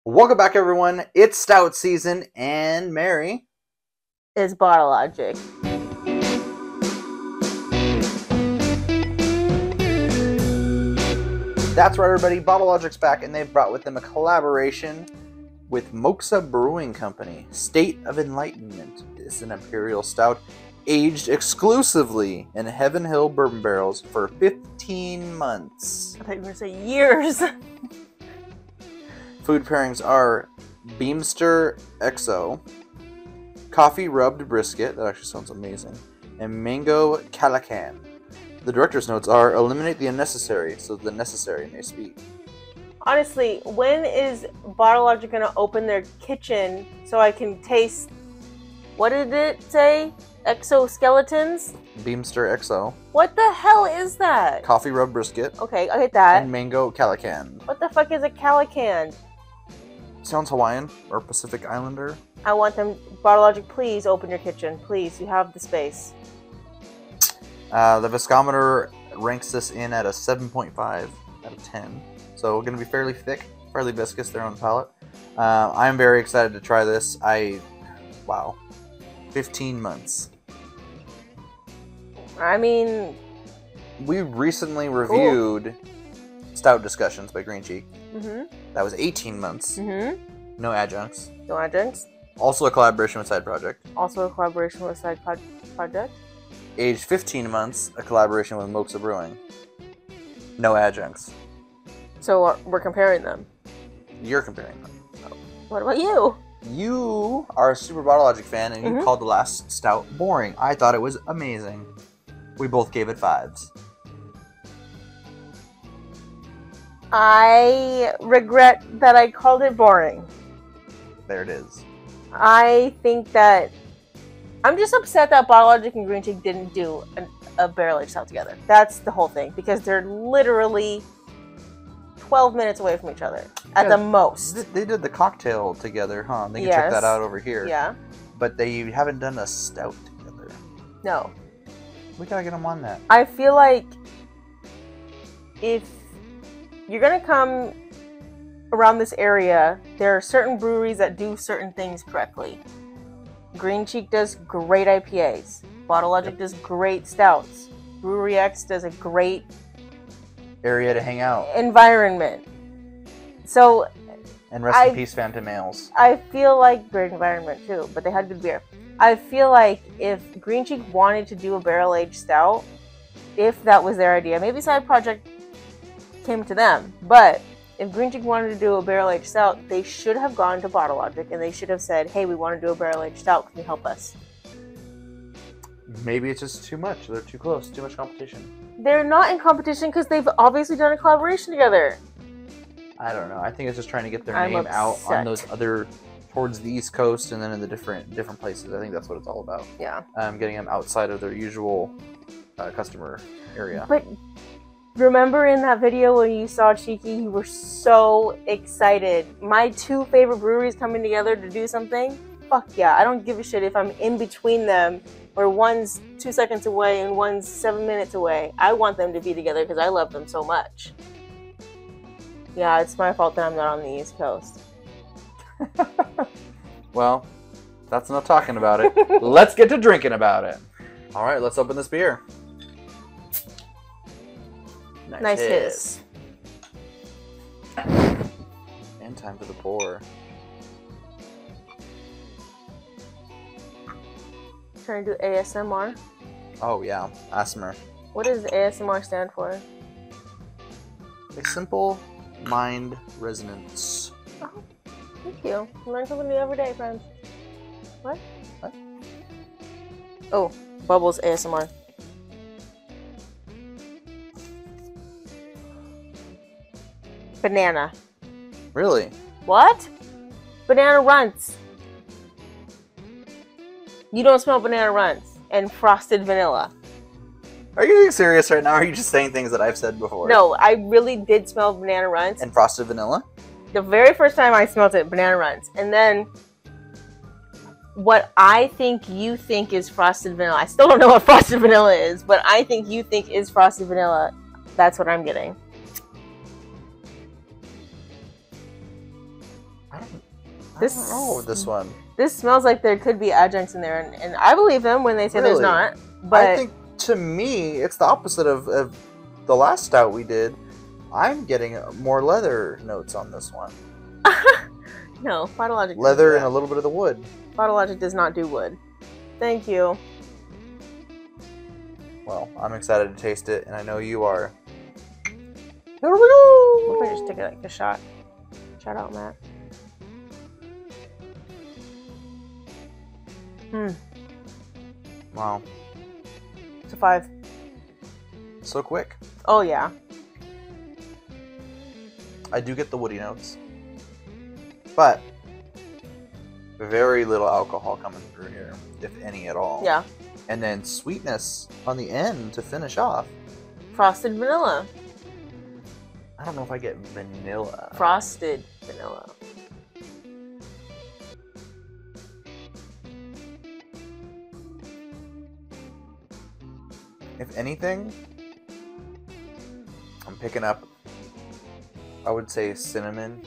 Welcome back, everyone. It's Stout season, and Mary is Bottle Logic. That's right, everybody. Bottle Logic's back, and they've brought with them a collaboration with Moxa Brewing Company. State of Enlightenment is an imperial stout aged exclusively in Heaven Hill bourbon barrels for 15 months. I thought you were going to say years. Food pairings are Beemster XO, coffee rubbed brisket, that actually sounds amazing, and mango calacan. The director's notes are eliminate the unnecessary so the necessary may speak. Honestly, when is Bottle Logic going to open their kitchen so I can taste, what did it say? Exoskeletons? Beemster XO. What the hell is that? Coffee rubbed brisket. Okay, I get that. And mango calacan. What the fuck is a calacan? Sounds Hawaiian or Pacific Islander. I want them, Bottle Logic, please open your kitchen. Please, you have the space. The Viscometer ranks this in at a 7.5 out of 10. So going to be fairly thick, fairly viscous there on the palate. I'm very excited to try this. Wow. 15 months. I mean... We recently reviewed Stout Discussions by Green Cheek. Mm-hmm. That was 18 months. Mm-hmm. No adjuncts. No adjuncts. Also a collaboration with Side Project. Also a collaboration with Side Project. Aged 15 months, a collaboration with Moxa Brewing. No adjuncts. So we're comparing them. You're comparing them. What about you? You are a super Bottle Logic fan, and you called the last stout boring. I thought it was amazing. We both gave it 5s. I regret that I called it boring. There it is. I think that... I'm just upset that Bottle Logic and Green Cheek didn't do a barrel-aged stout together. That's the whole thing. Because they're literally 12 minutes away from each other. At the most. They did the cocktail together, huh? They can check that out over here. Yeah. But they haven't done a stout together. No. We gotta get them on that. I feel like if you're gonna come around this area, there are certain breweries that do certain things correctly. Green Cheek does great IPAs. Bottle Logic does great stouts. Brewery X does a great area to hang out. Environment. So... And rest in peace, Phantom Ales. I feel like great environment too, but they had good beer. I feel like if Green Cheek wanted to do a barrel-aged stout, if that was their idea, maybe Side Project came to them, but if Green Cheek wanted to do a barrel-aged stout, they should have gone to Bottle Logic and they should have said, hey, we want to do a barrel-aged stout, can you help us? Maybe it's just too much. They're too close. Too much competition. They're not in competition because they've obviously done a collaboration together. I don't know. I think it's just trying to get their name out on those other... towards the East Coast and then in the different places. I think that's what it's all about. Yeah. Getting them outside of their usual customer area. But remember in that video when you saw Cheeky, you were so excited. My 2 favorite breweries coming together to do something? Fuck yeah. I don't give a shit if I'm in between them where one's 2 seconds away and one's 7 minutes away. I want them to be together because I love them so much. Yeah, it's my fault that I'm not on the East Coast. Well, that's enough talking about it. Let's get to drinking about it. All right, let's open this beer. Nice hiss. And time for the pour. Trying to do ASMR. Oh yeah, ASMR. What does ASMR stand for? A simple mind resonance. Oh, thank you. You learn something new every day, friends. What? What? Oh, Bubbles ASMR. Banana. Really? What? Banana runts. You don't smell banana runts and frosted vanilla. Are you being serious right now, or are you just saying things that I've said before? No, I really did smell banana runts. And frosted vanilla? The very first time I smelled it, banana runts. And then what I think you think is frosted vanilla. I still don't know what frosted vanilla is, but I think you think is frosted vanilla. That's what I'm getting. I don't know this one. This smells like there could be adjuncts in there, and I believe them when they say there's Really? not. But I think, to me, it's the opposite of the last stout we did. I'm getting more leather notes on this one. no, Bottle Logic. Leather and a little bit of the wood. Bottle Logic does not do wood. Thank you. Well, I'm excited to taste it, and I know you are. Here we go. What if I just take it like a shot? Shout out, Matt. Wow. It's a 5. So quick. Oh yeah. I do get the woody notes, but very little alcohol coming through here, if any at all. Yeah. And then sweetness on the end to finish off. Frosted vanilla. I don't know if I get vanilla. Frosted vanilla. If anything, I'm picking up, I would say, cinnamon,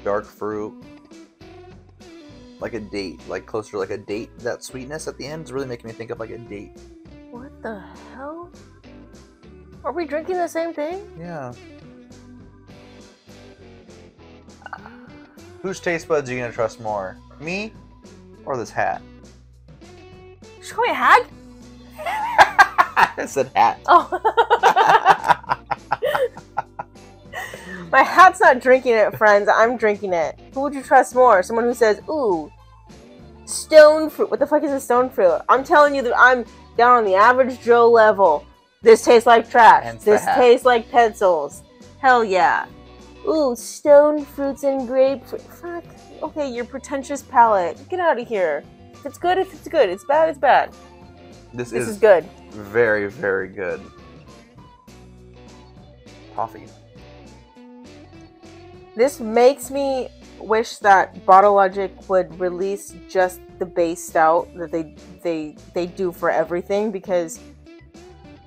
dark fruit, like a date, like closer to like a date. That sweetness at the end is really making me think of like a date. What the hell? Are we drinking the same thing? Yeah. Whose taste buds are you gonna trust more? Me or this hat? Did you call me a hag? I said hat. Oh. My hat's not drinking it, friends. I'm drinking it. Who would you trust more? Someone who says, ooh, stone fruit. What the fuck is a stone fruit? I'm telling you that I'm down on the average Joe level. This tastes like trash. Hence This the hat. tastes like pencils. Hell yeah. Ooh, stone fruits and grapefruit. Fuck. Okay, your pretentious palate. Get out of here. If it's good, it's good. It's bad, it's bad. This This is is good. very, very good. Coffee. This makes me wish that Bottle Logic would release just the base stout that they do for everything, because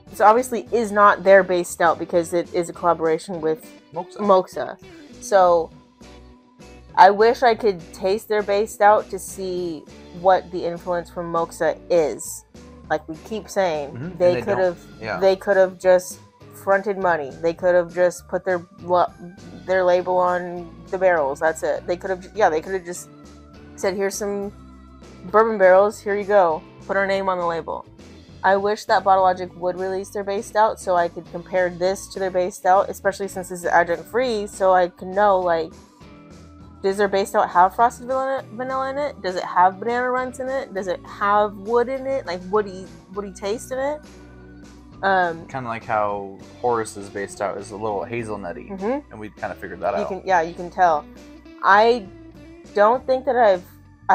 this obviously is not their base stout because it is a collaboration with Moxa. So I wish I could taste their base stout to see what the influence from Moxa is. Like we keep saying, Mhm. And they they could don't. have Yeah. they could have just fronted money. They could have just put their label on the barrels. That's it. They could have just said, here's some bourbon barrels, here you go. Put our name on the label. I wish that Bottle Logic would release their base stout so I could compare this to their base stout, especially since this is adjunct free, so I can know, like, does their base stout have frosted vanilla in it? Does it have banana runts in it? Does it have wood in it? Like, woody taste in it? Kind of like how Horace's based out is a little hazelnutty, and we kind of figured that out. You can tell. I don't think that I've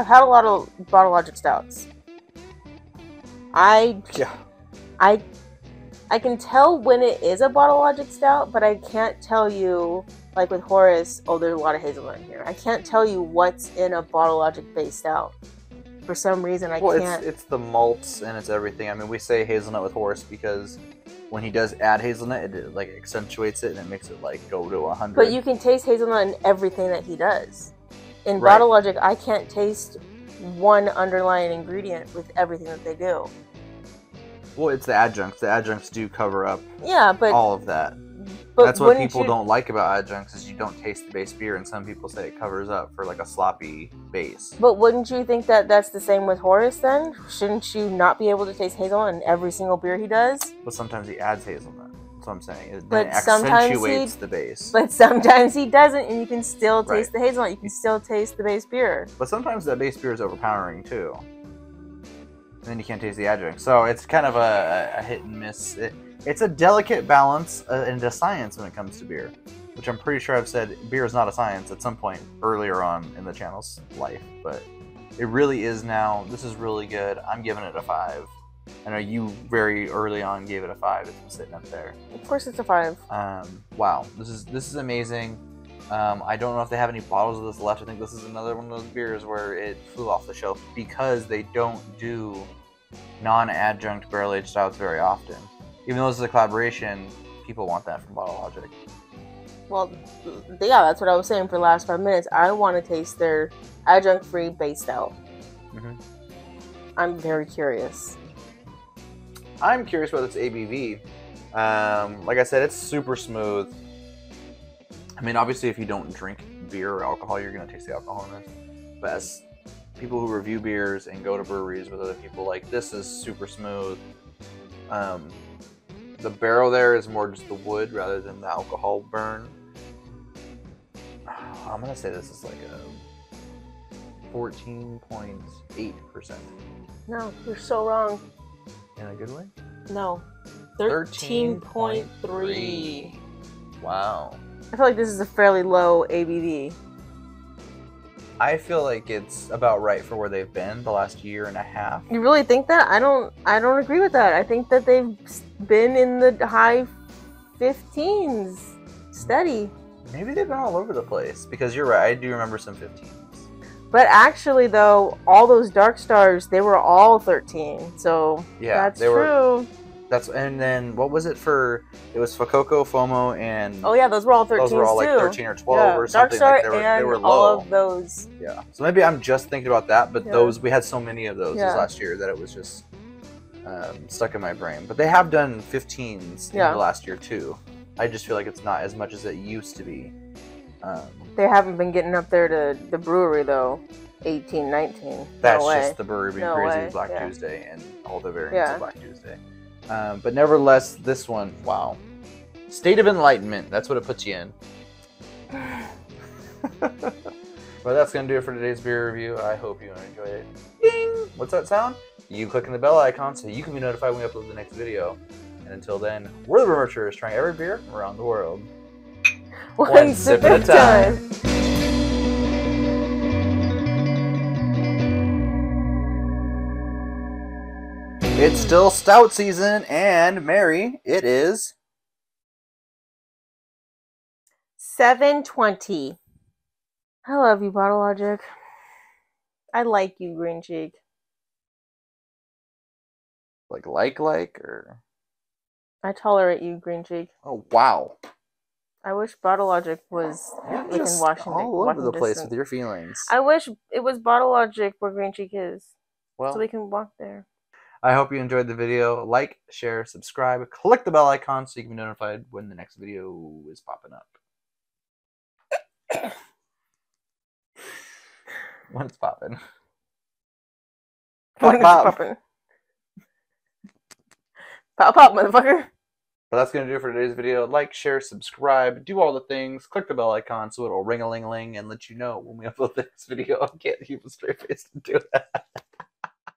had a lot of Bottle Logic stouts. I can tell when it is a Bottle Logic stout, but I can't tell you, like with Horace, oh, there's a lot of hazelnut in here. I can't tell you what's in a Bottle Logic based stout. For some reason, I can't. It's the malts and it's everything. I mean, we say hazelnut with Horace because when he does add hazelnut, it like accentuates it and it makes it like go to 100. But you can taste hazelnut in everything that he does. In Right. Bottle Logic, I can't taste one underlying ingredient with everything that they do. Well, it's the adjuncts. The adjuncts do cover up Yeah, but all of that. but That's what wouldn't people you- don't like about adjuncts is you don't taste the base beer, and some people say it covers up for like a sloppy base. But wouldn't you think that that's the same with Horace then? Shouldn't you not be able to taste hazelnut in every single beer he does? But sometimes he adds hazelnut. That's what I'm saying. It, But then it sometimes accentuates the base. But sometimes he doesn't, and you can still taste Right. the hazelnut. You can still taste the base beer. But sometimes that base beer is overpowering too. And then you can't taste the adjunct. So it's kind of a hit and miss. It's a delicate balance and a science when it comes to beer. Which I'm pretty sure I've said beer is not a science at some point earlier on in the channel's life. But it really is now. This is really good. I'm giving it a 5. I know you very early on gave it a 5. It's been sitting up there. Of course, it's a 5. Wow, this is amazing. I don't know if they have any bottles of this left. I think this is another one of those beers where it flew off the shelf because they don't do non-adjunct barrel-aged stouts very often. Even though this is a collaboration, people want that from Bottle Logic. Well, yeah, that's what I was saying for the last 5 minutes. I want to taste their adjunct-free base stout. Mm-hmm. I'm very curious. I'm curious about its ABV. Like I said, it's super smooth. I mean, obviously, if you don't drink beer or alcohol, you're going to taste the alcohol in this. But as people who review beers and go to breweries with other people, like, this is super smooth. The barrel there is more just the wood rather than the alcohol burn. I'm going to say this is like a 14.8%. No, you're so wrong. In a good way? No. 13.3. Wow. I feel like this is a fairly low ABV. I feel like it's about right for where they've been the last year and a half. You really think that? I don't agree with that. I think that they've been in the high 15s. Steady. Maybe they've been all over the place, because you're right, I do remember some 15s. But actually, though, all those Dark Stars, they were all 13. So Yeah, that's true. And then what was it for? It was Fuecoco, FOMO, and Oh yeah, those were all 13s those were all like too. 13 or 12 or something. Dark Star Like they were and low. all of those. Yeah. So maybe I'm just thinking about that, but Yeah. those, we had so many of those this last year that it was just stuck in my brain. But they have done 15s in the last year too. I just feel like it's not as much as it used to be. They haven't been getting up there to the brewery though. 18, 19. That's no way. just the brewery being No crazy way. with Black Yeah. Tuesday and all the variants of Black Tuesday. But nevertheless, this one, wow. State of Enlightenment, that's what it puts you in. But that's going to do it for today's beer review. I hope you enjoyed it. Ding! What's that sound? You clicking the bell icon so you can be notified when we upload the next video. And until then, we're the Brewerchers, trying every beer around the world. One sip at a time. It's still stout season, and Mary, it is 7:20. I love you, Bottle Logic. I like you, Green Cheek. like, or... I tolerate you, Green Cheek. Oh, wow. I wish Bottle Logic was You're within just Washington. all over the place distance. with your feelings. I wish it was Bottle Logic where Green Cheek is. Well, so we can walk there. I hope you enjoyed the video. Like, share, subscribe, click the bell icon so you can be notified when the next video is popping up. When it's popping. When it's popping. Pop, pop, motherfucker. But that's going to do it for today's video. Like, share, subscribe, do all the things. Click the bell icon so it'll ring-a-ling-ling and let you know when we upload this video. I can't keep a straight face to do that.